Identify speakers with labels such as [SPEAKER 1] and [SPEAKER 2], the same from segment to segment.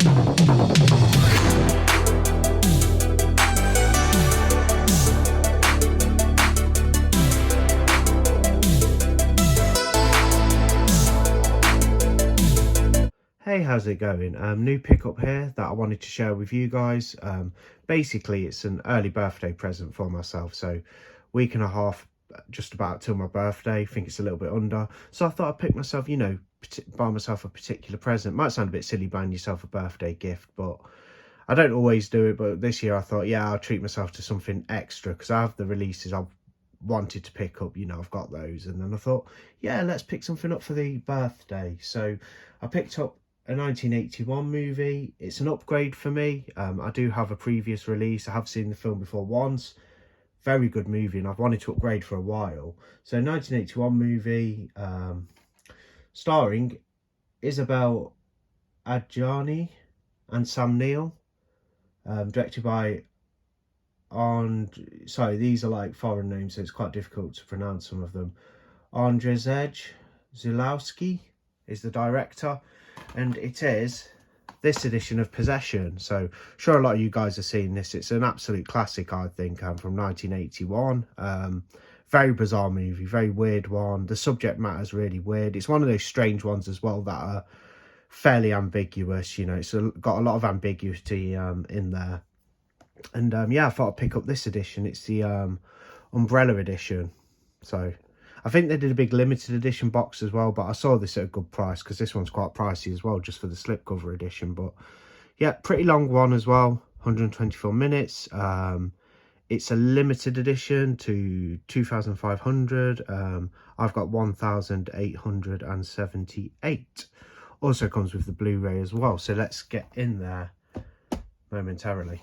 [SPEAKER 1] Hey, how's it going? New pickup here that I wanted to share with you guys. Basically, it's an early birthday present for myself. So, week and a half, just about till my birthday. I think it's a little bit under. So I thought I'd pick myself, buy myself a particular present. Might sound a bit silly buying yourself a birthday gift, but I don't always do it. But this year I thought, yeah, I'll treat myself to something extra because I have the releases I've wanted to pick up. I've got those, and then I thought, yeah, let's pick something up for the birthday. So I picked up a 1981 movie. It's an upgrade for me. I do have a previous release. I have seen the film before once. Very good movie, and I've wanted to upgrade for a while. So 1981 movie, starring Isabel Adjani and Sam Neill, directed by these are like foreign names, so it's quite difficult to pronounce some of them. Andrzej Zulawski is the director, and it is this edition of Possession. So sure, a lot of you guys have seen this. It's an absolute classic, I think, from 1981. Very bizarre movie, very weird one. The subject matter is really weird. It's one of those strange ones as well that are fairly ambiguous. It's got a lot of ambiguity in there. And yeah, I thought I'd pick up this edition. It's the Umbrella edition. So I think they did a big limited edition box as well, but I saw this at a good price because this one's quite pricey as well, just for the slipcover edition. But yeah, pretty long one as well, 124 minutes. It's a limited edition to 2,500. I've got 1,878. Also comes with the Blu-ray as well. So let's get in there momentarily.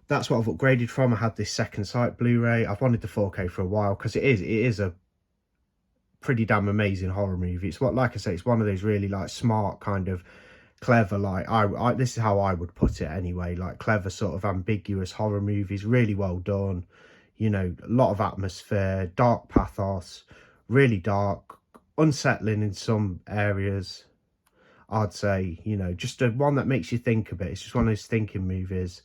[SPEAKER 1] That's what I've upgraded from. I had this second sight Blu-ray. I've wanted the 4K for a while because it is a pretty damn amazing horror movie. It's like I say, it's one of those really like smart, kind of clever, like this is how I would put it anyway, like clever sort of ambiguous horror movies. Really well done. A lot of atmosphere, dark pathos, really dark, unsettling in some areas, I'd say. Just one that makes you think a bit. It's just one of those thinking movies.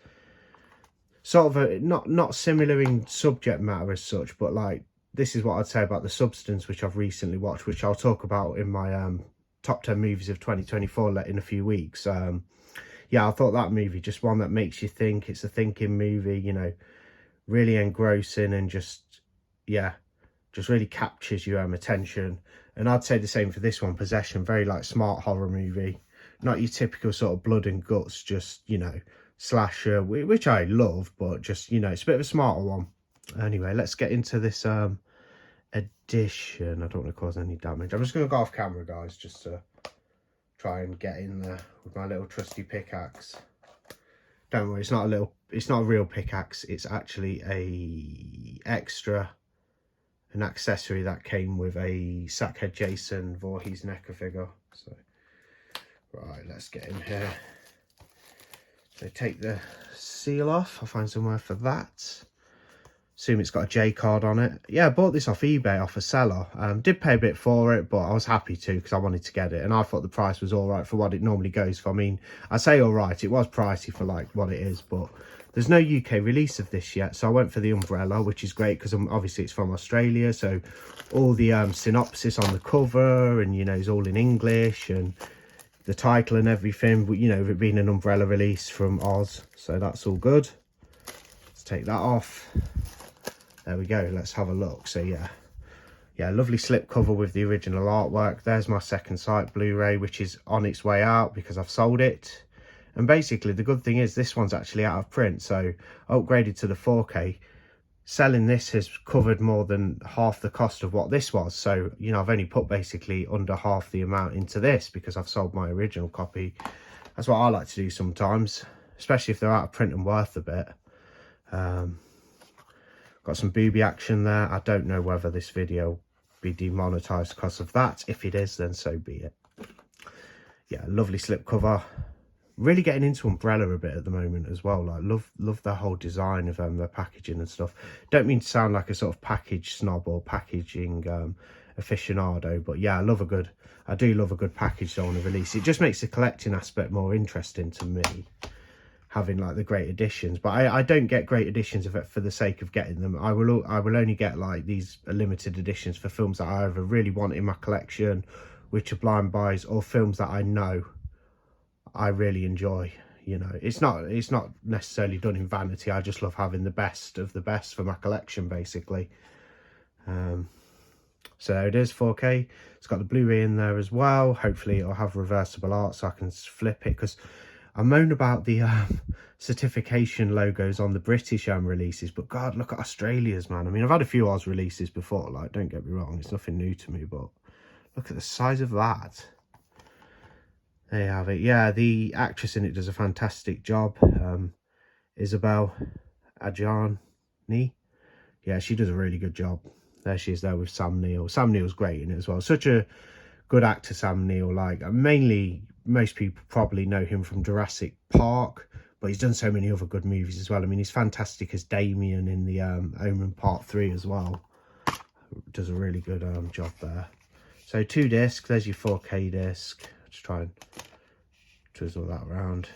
[SPEAKER 1] Sort of a not similar in subject matter as such, but like this is what I'd say about The Substance, which I've recently watched, which I'll talk about in my top 10 movies of 2024 in a few weeks. Yeah, I thought that movie, just one that makes you think. It's a thinking movie, really engrossing, and just really captures your attention. And I'd say the same for this one, Possession. Very like smart horror movie, not your typical sort of blood and guts, just slasher, which I love, but just it's a bit of a smarter one. Anyway, let's get into this edition. I don't want to cause any damage. I'm just going to go off camera, guys, just to try and get in there with my little trusty pickaxe. Don't worry, it's not a real pickaxe. It's actually an accessory that came with a Sackhead Jason Voorhees NECA figure. So right, let's get in here. So take the seal off. I'll find somewhere for that. Assume it's got a J card on it. Yeah, I bought this off eBay off a seller. Did pay a bit for it, but I was happy to because I wanted to get it. And I thought the price was all right for what it normally goes for. I mean, I say all right, it was pricey for like what it is, but there's no UK release of this yet. So I went for the Umbrella, which is great because obviously it's from Australia. So all the synopsis on the cover, and it's all in English, and the title and everything, with it being an Umbrella release from Oz. So that's all good. Let's take that off. There we go. Let's have a look. So yeah, lovely slip cover with the original artwork. There's my second sight Blu-ray, which is on its way out because I've sold it. And basically the good thing is this one's actually out of print, so I upgraded to the 4K. Selling this has covered more than half the cost of what this was. So I've only put basically under half the amount into this because I've sold my original copy. That's what I like to do sometimes, especially if they're out of print and worth a bit. Got some booby action there. I don't know whether this video will be demonetized because of that. If it is, then so be it. Yeah, lovely slipcover. Really getting into Umbrella a bit at the moment as well. Like love the whole design of their packaging and stuff. Don't mean to sound like a sort of package snob or packaging aficionado. But yeah, I do love a good package on a release. It just makes the collecting aspect more interesting to me, having like the great editions. But I don't get great editions of it for the sake of getting them. I will only get like these limited editions for films that I either really want in my collection, which are blind buys, or films that I know I really enjoy. You know, it's not necessarily done in vanity. I just love having the best of the best for my collection, basically. So there it is, 4K. It's got the Blu-ray in there as well. Hopefully it'll have reversible art so I can flip it, because I moan about the certification logos on the British releases, but God, look at Australia's, man. I mean, I've had a few Oz releases before, like, don't get me wrong, it's nothing new to me, but look at the size of that. There you have it. Yeah, the actress in it does a fantastic job. Isabel Adjani. Yeah, she does a really good job. There she is there with Sam Neill. Sam Neill's great in it as well. Such a good actor, Sam Neill. Like, mainly, most people probably know him from Jurassic Park, but he's done so many other good movies as well. I mean, he's fantastic as Damien in the Omen Part 3 as well. Does a really good job there. So 2 discs. There's your 4K disc. Just try and twizzle that around.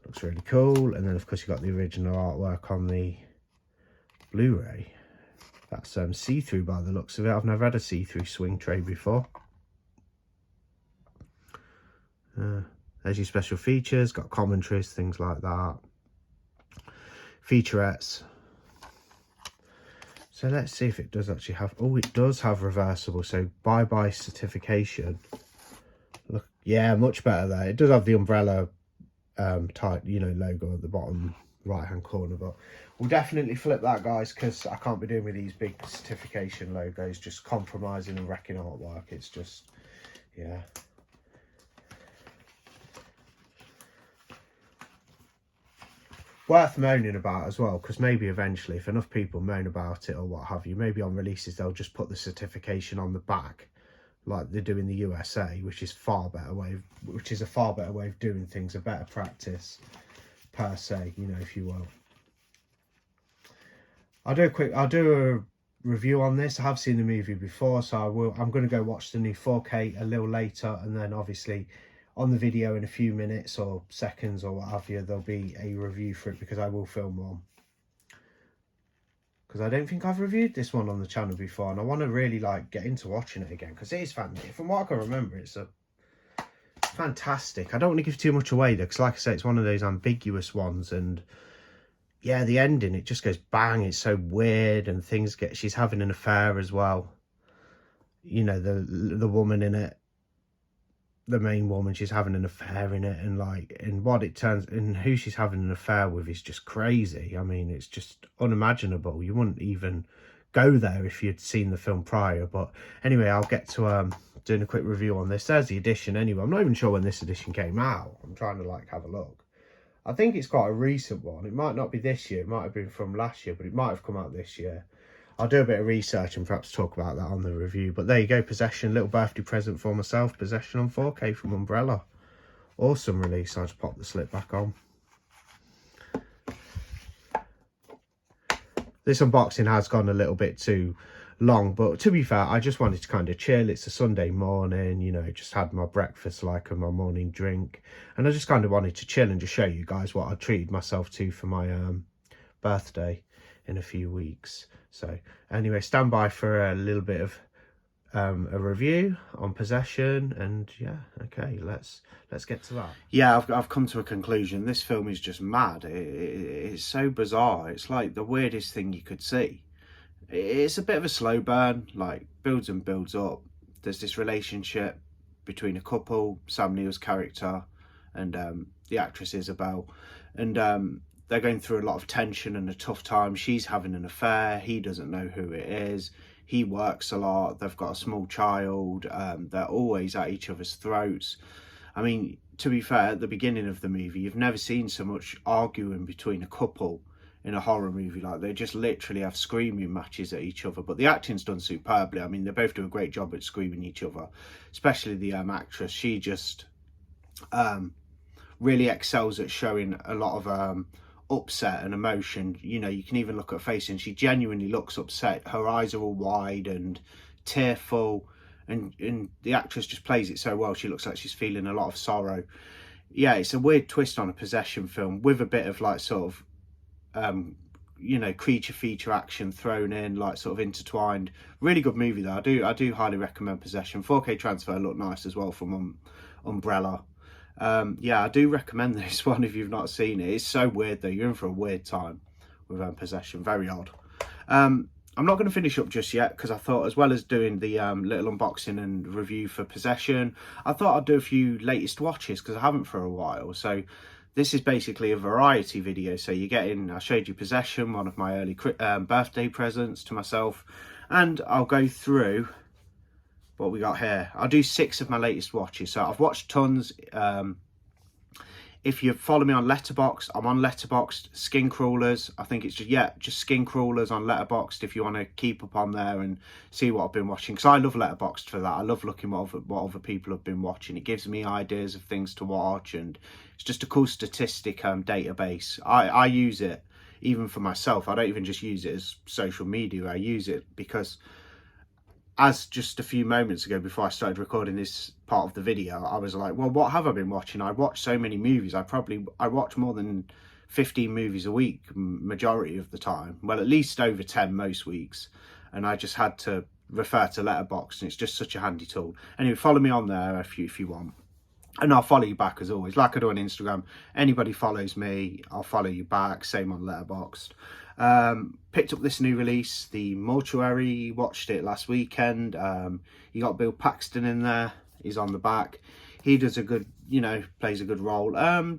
[SPEAKER 1] Looks really cool. And then, of course, you've got the original artwork on the Blu-ray. That's see-through by the looks of it. I've never had a see-through swing tray before. There's your special features, got commentaries, things like that. Featurettes. So let's see if it does actually have... Oh, it does have reversible. So bye-bye certification. Look, yeah, much better there. It does have the umbrella type, you know, logo at the bottom right-hand corner, but we'll definitely flip that, guys, because I can't be doing with these big certification logos just compromising and wrecking artwork. It's just, yeah. Worth moaning about as well, because maybe eventually, if enough people moan about it or what have you, maybe on releases they'll just put the certification on the back like they do in the USA, which is a far better way of doing things, a better practice per se, you know, if you will. I'll do a review on this. I have seen the movie before, so I'm going to go watch the new 4K a little later, and then obviously on the video in a few minutes or seconds or what have you, there'll be a review for it, because I will film one. Because I don't think I've reviewed this one on the channel before, and I want to really like get into watching it again, because it is fantastic. From what I can remember, it's fantastic. I don't want to give too much away though, because like I say, it's one of those ambiguous ones, and yeah, the ending, it just goes bang. It's so weird, and she's having an affair as well. You know, the woman in it, the main woman, she's having an affair in it, and who she's having an affair with is just crazy. I mean, it's just unimaginable. You wouldn't even go there if you'd seen the film prior. But anyway, I'll get to doing a quick review on this. There's the edition anyway. I'm not even sure when this edition came out. I'm trying to like have a look. I think it's quite a recent one. It might not be this year. It might have been from last year, but it might have come out this year. I'll do a bit of research and perhaps talk about that on the review. But there you go, Possession, little birthday present for myself. Possession on 4K from Umbrella. Awesome release. I'll just pop the slip back on. This unboxing has gone a little bit too long, but to be fair, I just wanted to kind of chill. It's a Sunday morning, you know, just had my breakfast, like, and my morning drink, and I just kind of wanted to chill and just show you guys what I treated myself to for my birthday in a few weeks. So anyway, stand by for a little bit of a review on Possession, and yeah, okay, let's get to that. Yeah, I've come to a conclusion. This film is just mad. It's so bizarre. It's like the weirdest thing you could see. It's a bit of a slow burn, like builds and builds up. There's this relationship between a couple, Sam Neill's character and the actress Isabel, and they're going through a lot of tension and a tough time. She's having an affair. He doesn't know who it is. He works a lot. They've got a small child. They're always at each other's throats. I mean, to be fair, at the beginning of the movie, you've never seen so much arguing between a couple in a horror movie. Like, they just literally have screaming matches at each other. But the acting's done superbly. I mean, they both do a great job at screaming each other, especially the actress. She just really excels at showing a lot of upset and emotion. You know, you can even look at her face and she genuinely looks upset. Her eyes are all wide and tearful, and the actress just plays it so well. She looks like she's feeling a lot of sorrow. Yeah, it's a weird twist on a possession film with a bit of like sort of you know, creature feature action thrown in, like sort of intertwined. Really good movie though. I do highly recommend Possession. 4K transfer looked nice as well from Umbrella. Yeah, I do recommend this one if you've not seen it. It's so weird though. You're in for a weird time with Possession. Very odd. I'm not going to finish up just yet because I thought, as well as doing the little unboxing and review for Possession, I thought I'd do a few latest watches because I haven't for a while. So this is basically a variety video. So you're getting, I showed you Possession, one of my early birthday presents to myself, and I'll go through what we got here. I'll do 6 of my latest watches. So I've watched tons. If you follow me on Letterboxd, I'm on Letterboxd. Skin Crawlers, I think it's just Skin Crawlers on Letterboxd if you want to keep up on there and see what I've been watching, because I love Letterboxd for that. I love looking what other people have been watching. It gives me ideas of things to watch, and it's just a cool statistic database. I use it even for myself. I don't even just use it as social media. I use it because, as just a few moments ago before I started recording this part of the video, I was like, well, what have I been watching? I watch so many movies. I watch more than 15 movies a week, majority of the time. Well, at least over 10 most weeks. And I just had to refer to Letterboxd, and it's just such a handy tool. Anyway, follow me on there if you want. And I'll follow you back as always, like I do on Instagram. Anybody follows me, I'll follow you back. Same on Letterboxd. Picked up this new release, The Mortuary. Watched it last weekend. You got Bill Paxton in there. He's on the back. He does a good, you know, plays a good role. I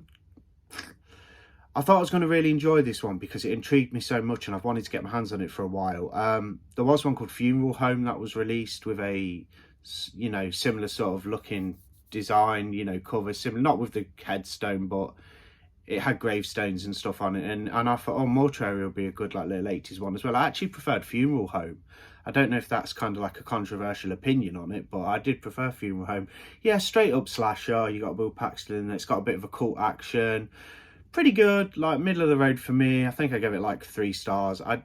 [SPEAKER 1] thought I was going to really enjoy this one because it intrigued me so much, and I've wanted to get my hands on it for a while. There was one called Funeral Home that was released with a, you know, similar sort of looking design, you know, cover, similar, not with the headstone, but it had gravestones and stuff on it, and I thought, oh, Mortuary would be a good like little 80s one as well. I actually preferred Funeral Home. I don't know if that's kind of like a controversial opinion on it, but I did prefer Funeral Home. Yeah, straight up slasher. You got Bill Paxton in there. It's got a bit of a cult action. Pretty good, like middle of the road for me. I think I gave it like 3 stars. A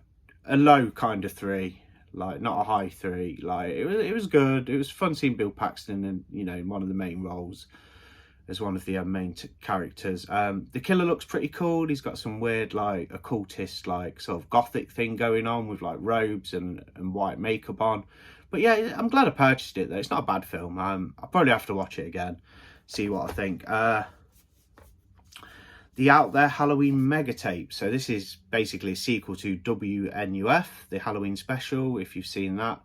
[SPEAKER 1] low kind of 3, like not a high 3. Like it was good. It was fun seeing Bill Paxton in, you know, in one of the main roles as one of the main characters. The killer looks pretty cool. He's got some weird like occultist like sort of gothic thing going on with like robes and white makeup on. But yeah, I'm glad I purchased it though. It's not a bad film. I'll probably have to watch it again, see what I think. The Out There Halloween Mega Tape. So this is basically a sequel to WNUF, the Halloween special, if you've seen that.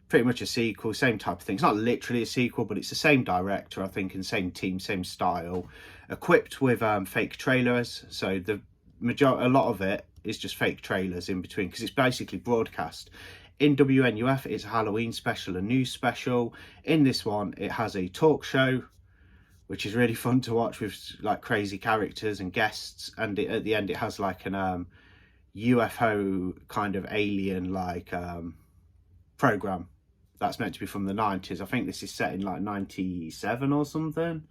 [SPEAKER 1] Pretty much a sequel, same type of thing. It's not literally a sequel, but it's the same director, I think, and same team, same style. Equipped with fake trailers. So a lot of it is just fake trailers in between, because it's basically broadcast. In WNUF, it's a Halloween special, a news special. In this one, it has a talk show, which is really fun to watch with like crazy characters and guests. And at the end, it has like an UFO kind of alien like program that's meant to be from the 90s. I think this is set in like 97 or something.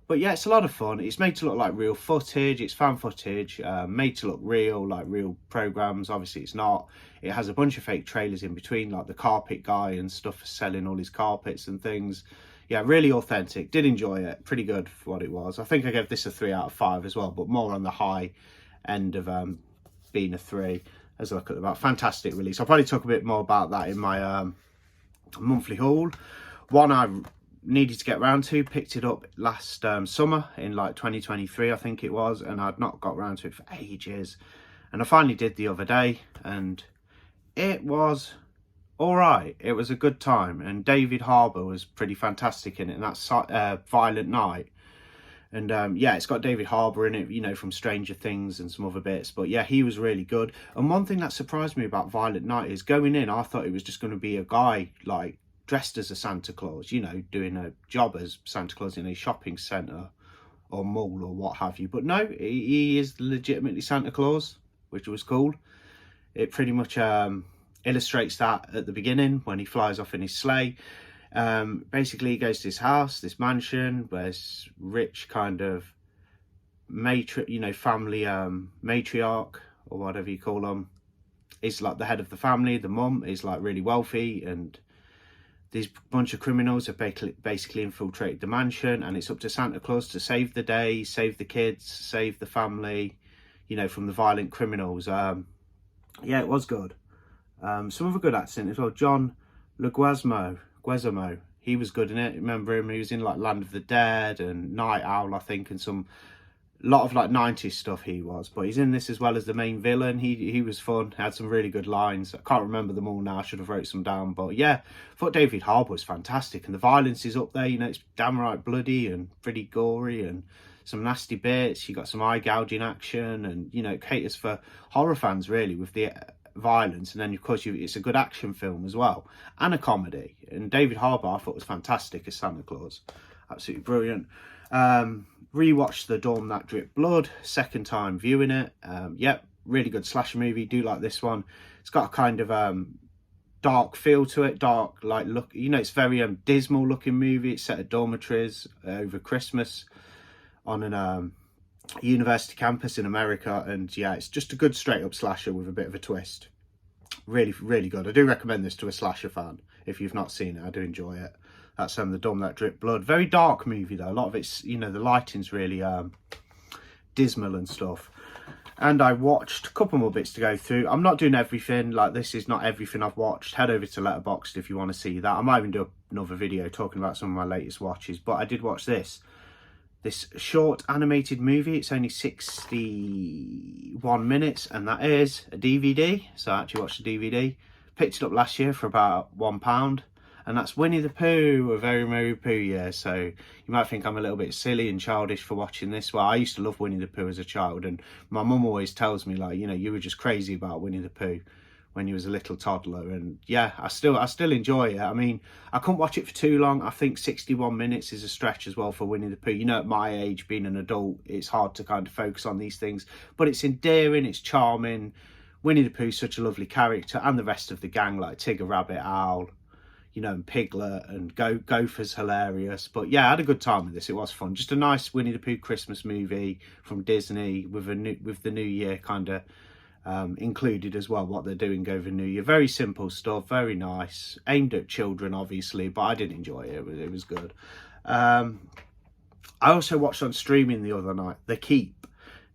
[SPEAKER 1] But yeah, it's a lot of fun. It's made to look like real footage. It's fan footage, made to look real, like real programs. Obviously it's not. It has a bunch of fake trailers in between, like the carpet guy and stuff selling all his carpets and things. Yeah, really authentic. Did enjoy it. Pretty good for what it was. I think I gave this a 3 out of 5 as well, but more on the high end of being a 3. As a look at the back. Fantastic release. I'll probably talk a bit more about that in my monthly haul. One I needed to get around to, picked it up last summer in like 2023 I think it was, and I'd not got around to it for ages, and I finally did the other day, and it was alright. It was a good time, and David Harbour was pretty fantastic in it, and that's Violent Night. And yeah, it's got David Harbour in it, you know, from Stranger Things and some other bits. But yeah, he was really good. And one thing that surprised me about Violent Night is going in, I thought it was just going to be a guy like dressed as a Santa Claus, you know, doing a job as Santa Claus in a shopping centre or mall or what have you. But no, he is legitimately Santa Claus, which was cool. It pretty much illustrates that at the beginning when he flies off in his sleigh. Basically he goes to this house, this mansion, where this rich kind of family matriarch, or whatever you call them, is like the head of the family. The mum is like really wealthy, and these bunch of criminals have basically infiltrated the mansion, and it's up to Santa Claus to save the day, save the kids, save the family, from the violent criminals. Yeah, it was good. Some other good acting as well. John Leguizamo, he was good in it. Remember him? He was in like Land of the Dead and Night Owl, I think, and a lot of like 90s stuff he was. But he's in this as well as the main villain. He was fun, had some really good lines. I can't remember them all now, I should have wrote some down. But yeah, I thought David Harbour was fantastic, and the violence is up there. It's damn right bloody and pretty gory, and some nasty bits. You got some eye gouging action, and it caters for horror fans really with the violence. And then of course it's a good action film as well, and a comedy. And David Harbour I thought was fantastic as Santa Claus, absolutely brilliant. Rewatched The Dawn That Dripped Blood, second time viewing it. Yep, really good slasher movie. Do like this one. It's got a kind of dark feel to it, dark like look. It's very dismal looking movie. It's set at dormitories over Christmas on an university campus in America, and yeah, it's just a good straight up slasher with a bit of a twist. Really, really good. I do recommend this to a slasher fan if you've not seen it. I do enjoy it. That's The Dawn That Dripped Blood. Very dark movie though. A lot of it's, the lighting's really dismal and stuff. And I watched a couple more bits to go through. I'm not doing everything. Like, this is not everything I've watched. Head over to Letterboxd if you want to see that. I might even do another video talking about some of my latest watches. But I did watch this short animated movie. It's only 61 minutes, and that is a DVD. So I actually watched the DVD. Picked it up last year for about £1. And that's Winnie the Pooh, A Very Merry Pooh Year. So you might think I'm a little bit silly and childish for watching this. Well, I used to love Winnie the Pooh as a child, and my mum always tells me, like, you were just crazy about Winnie the Pooh when you was a little toddler. And yeah, I still enjoy it. I mean, I couldn't watch it for too long. I think 61 minutes is a stretch as well for Winnie the Pooh. At my age, being an adult, it's hard to kind of focus on these things. But it's endearing, it's charming. Winnie the Pooh's such a lovely character, and the rest of the gang, like Tigger, Rabbit, Owl, and Piglet, and Gopher's hilarious. But yeah, I had a good time with this. It was fun. Just a nice Winnie the Pooh Christmas movie from Disney with the New Year kind of included as well, what they're doing over New Year. Very simple stuff, very nice, aimed at children obviously, but I did enjoy it. It was good. I also watched on streaming the other night The Keep.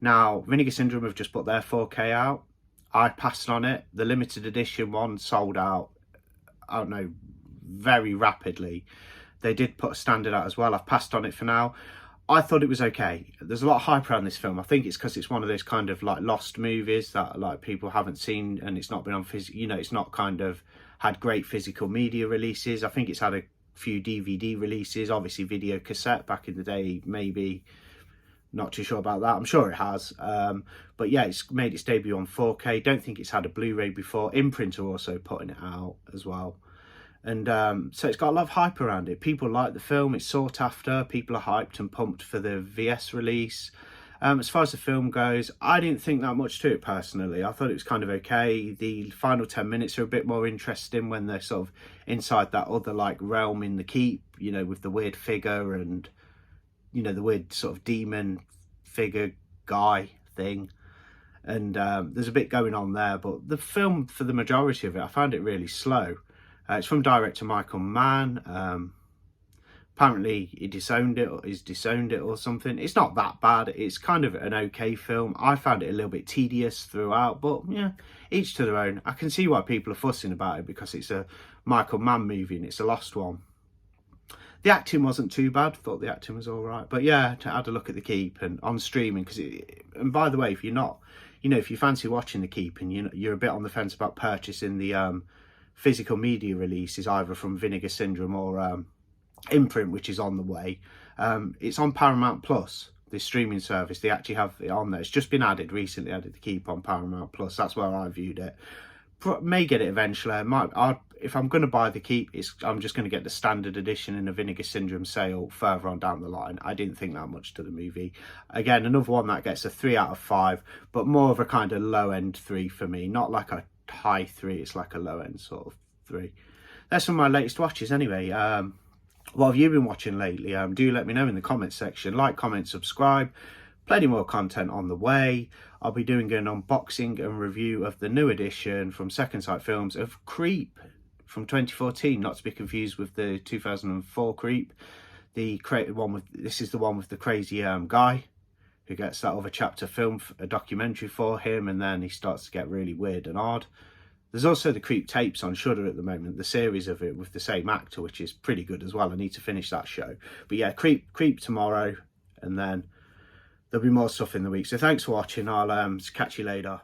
[SPEAKER 1] Now, Vinegar Syndrome have just put their 4K out. I passed on it. The limited edition one sold out, I don't know, very rapidly. They did put a standard out as well. I've passed on it for now. I thought it was okay. There's a lot of hype around this film. I think it's because it's one of those kind of like lost movies that like people haven't seen, and it's not been on it's not kind of had great physical media releases. I think it's had a few DVD releases, obviously video cassette back in the day, maybe. Not too sure about that. I'm sure it has. But yeah, it's made its debut on 4K. Don't think it's had a Blu-ray before. Imprint are also putting it out as well. And so it's got a lot of hype around it. People like the film. It's sought after. People are hyped and pumped for the VS release. As far as the film goes, I didn't think that much to it personally. I thought it was kind of okay. The final 10 minutes are a bit more interesting when they're sort of inside that other like realm in the keep, with the weird figure and, the weird sort of demon figure guy thing. And there's a bit going on there. But the film, for the majority of it, I found it really slow. It's from director Michael Mann. Apparently he disowned it or something. It's not that bad. It's kind of an okay film. I found it a little bit tedious throughout, but yeah, each to their own. I can see why people are fussing about it because it's a Michael Mann movie and it's a lost one. The acting wasn't too bad. Thought the acting was all right. But yeah, I had a look at The Keep and on streaming and by the way, if you're not, if you fancy watching The Keep and you're a bit on the fence about purchasing the physical media releases either from Vinegar Syndrome or Imprint, which is on the way, it's on Paramount Plus, this streaming service. They actually have it on there. It's just been recently added The Keep on Paramount Plus. That's where I viewed it. May get it eventually. If I'm going to buy The Keep, I'm just going to get the standard edition in a Vinegar Syndrome sale further on down the line. I didn't think that much to the movie. Again, another one that gets a 3 out of 5, but more of a kind of low end 3 for me. Not like a high 3, it's like a low end sort of 3. That's some of my latest watches anyway. What have you been watching lately? Do let me know in the comments section. Like, comment, subscribe. Plenty more content on the way. I'll be doing an unboxing and review of the new edition from Second Sight Films of Creep from 2014, not to be confused with the 2004 Creep. The one with, this is the one with the crazy guy who gets that other chapter film, a documentary for him, and then he starts to get really weird and odd. There's also the Creep tapes on Shudder at the moment, the series of it with the same actor, which is pretty good as well. I need to finish that show. But yeah, Creep tomorrow, and then there'll be more stuff in the week. So thanks for watching. I'll catch you later.